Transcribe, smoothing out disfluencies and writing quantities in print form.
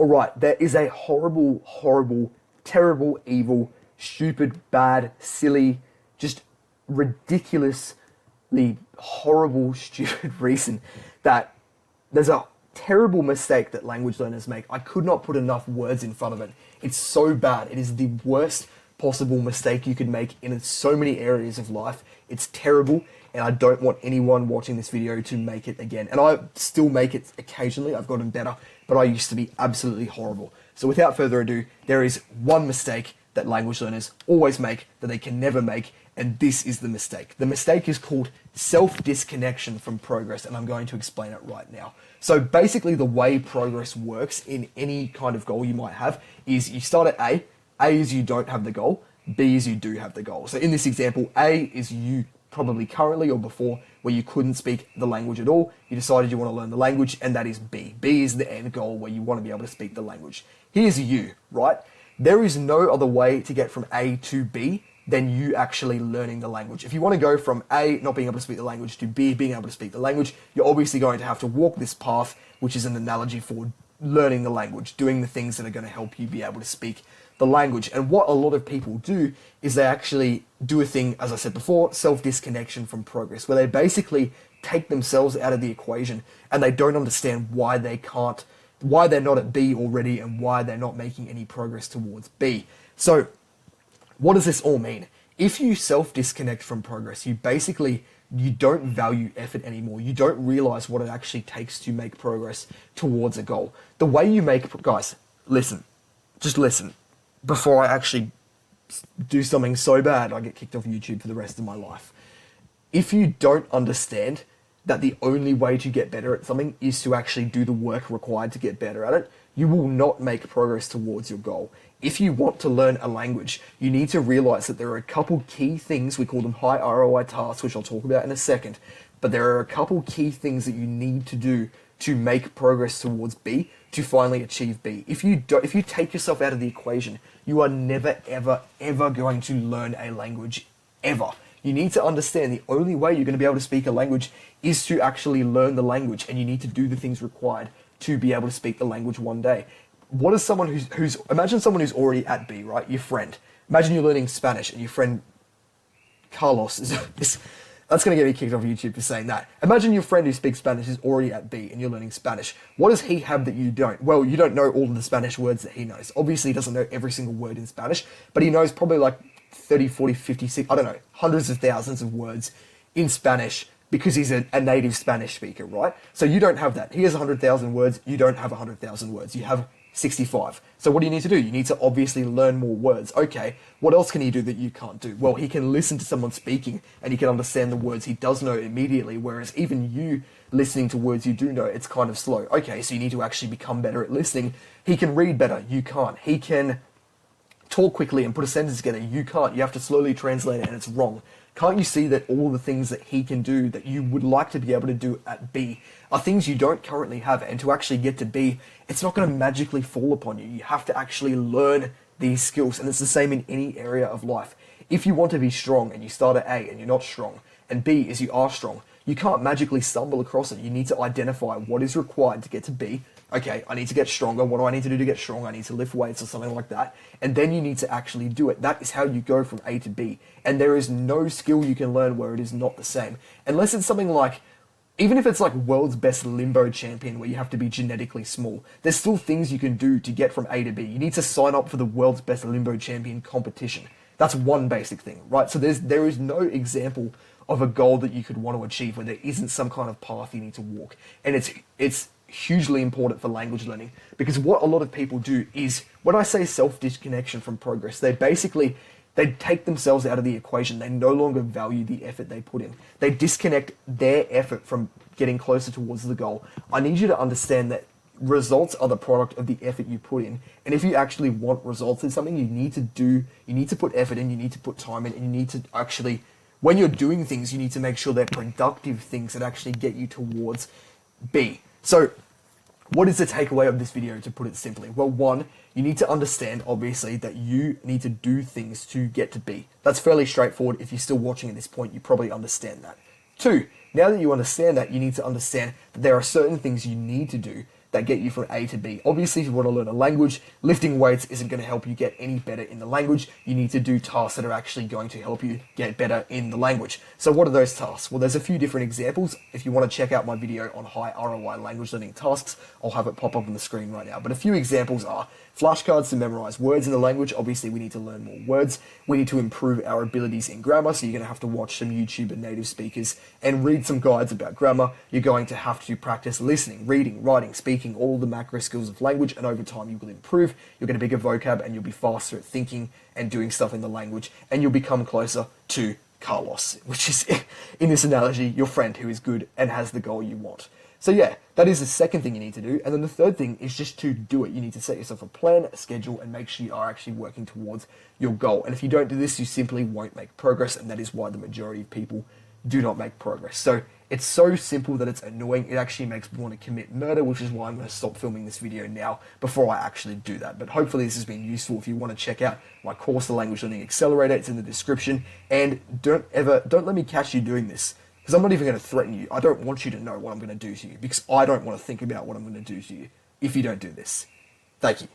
All right, there is a horrible, horrible, terrible, evil, stupid, bad, silly, just ridiculously horrible, stupid reason that there's a terrible mistake that language learners make. I could not put enough words in front of it. It's so bad. It is the worst possible mistake you could make in so many areas of life. It's terrible, and I don't want anyone watching this video to make it again. And I still make it occasionally. I've gotten better, but I used to be absolutely horrible. So without further ado, there is one mistake that language learners always make that they can never make, and this is the mistake. The mistake is called self-disconnection from progress, and I'm going to explain it right now. So basically the way progress works in any kind of goal you might have is you start at A. A is you don't have the goal. B is you do have the goal. So in this example, A is you probably currently or before where you couldn't speak the language at all. You decided you want to learn the language, and that is B. B is the end goal where you want to be able to speak the language. Here's you, right? There is no other way to get from A to B than you actually learning the language. If you want to go from A, not being able to speak the language, to B, being able to speak the language, you're obviously going to have to walk this path, which is an analogy for learning the language, doing the things that are going to help you be able to speak the language. And what a lot of people do is they actually do a thing, as I said before, self-disconnection from progress, where they basically take themselves out of the equation and they don't understand why they're not at B already and why they're not making any progress towards B. So what does this all mean? If you self-disconnect from progress, you don't value effort anymore. You don't realize what it actually takes to make progress towards a goal. The way you guys, listen, just listen. Before I actually do something so bad, I get kicked off YouTube for the rest of my life. If you don't understand that the only way to get better at something is to actually do the work required to get better at it, you will not make progress towards your goal. If you want to learn a language, you need to realize that there are a couple key things, we call them high ROI tasks, which I'll talk about in a second, but there are a couple key things that you need to do to make progress towards B, to finally achieve B. If you take yourself out of the equation, you are never, ever, ever going to learn a language, ever. You need to understand the only way you're going to be able to speak a language is to actually learn the language, and you need to do the things required to be able to speak the language one day. What is someone imagine someone who's already at B, right? Your friend. Imagine you're learning Spanish and your friend Carlos is that's going to get me kicked off YouTube for saying that. Imagine your friend who speaks Spanish is already at B and you're learning Spanish. What does he have that you don't? Well, you don't know all of the Spanish words that he knows. Obviously, he doesn't know every single word in Spanish, but he knows probably like 30, 40, 50, 60, I don't know, hundreds of thousands of words in Spanish because he's a native Spanish speaker, right? So you don't have that. He has 100,000 words. You don't have 100,000 words. You have 65. So what do you need to do? You need to obviously learn more words. Okay, what else can he do that you can't do? Well, he can listen to someone speaking and he can understand the words he does know immediately, whereas even you listening to words you do know, it's kind of slow. Okay, so you need to actually become better at listening. He can read better. You can't. He can talk quickly and put a sentence together. You can't. You have to slowly translate it and it's wrong. Can't you see that all the things that he can do that you would like to be able to do at B are things you don't currently have? And to actually get to B, it's not going to magically fall upon you. You have to actually learn these skills. And it's the same in any area of life. If you want to be strong and you start at A and you're not strong, and B is you are strong, you can't magically stumble across it. You need to identify what is required to get to B. Okay, I need to get stronger. What do I need to do to get strong? I need to lift weights or something like that. And then you need to actually do it. That is how you go from A to B. And there is no skill you can learn where it is not the same. Unless it's something like, even if it's like world's best limbo champion where you have to be genetically small, there's still things you can do to get from A to B. You need to sign up for the world's best limbo champion competition. That's one basic thing, right? So there is no example of a goal that you could want to achieve where there isn't some kind of path you need to walk. And it's hugely important for language learning, because what a lot of people do is, when I say self-disconnection from progress, they take themselves out of the equation. They no longer value the effort they put in. They disconnect their effort from getting closer towards the goal. I need you to understand that results are the product of the effort you put in. And if you actually want results in something, you need to put effort in, you need to put time in, and you need to actually, when you're doing things, you need to make sure they're productive things that actually get you towards B. So what is the takeaway of this video, to put it simply? Well, one, you need to understand, obviously, that you need to do things to get to B. That's fairly straightforward. If you're still watching at this point, you probably understand that. Two, now that you understand that, you need to understand that there are certain things you need to do that get you from A to B. Obviously, if you want to learn a language, lifting weights isn't going to help you get any better in the language. You need to do tasks that are actually going to help you get better in the language. So what are those tasks? Well, there's a few different examples. If you want to check out my video on high ROI language learning tasks, I'll have it pop up on the screen right now. But a few examples are flashcards to memorize words in the language. Obviously, we need to learn more words. We need to improve our abilities in grammar, so you're going to have to watch some YouTube and native speakers and read some guides about grammar. You're going to have to practice listening, reading, writing, speaking, all the macro skills of language, and over time you will improve. You'll get a bigger vocab and you'll be faster at thinking and doing stuff in the language, and you'll become closer to Carlos, which is, in this analogy, your friend who is good and has the goal you want. So yeah, that is the second thing you need to do. And then the third thing is just to do it. You need to set yourself a plan, a schedule, and make sure you are actually working towards your goal. And if you don't do this, you simply won't make progress, and that is why the majority of people do not make progress. So it's so simple that it's annoying. It actually makes me want to commit murder, which is why I'm going to stop filming this video now before I actually do that. But hopefully this has been useful. If you want to check out my course, The Language Learning Accelerator, it's in the description. And don't let me catch you doing this, because I'm not even going to threaten you. I don't want you to know what I'm going to do to you, because I don't want to think about what I'm going to do to you if you don't do this. Thank you.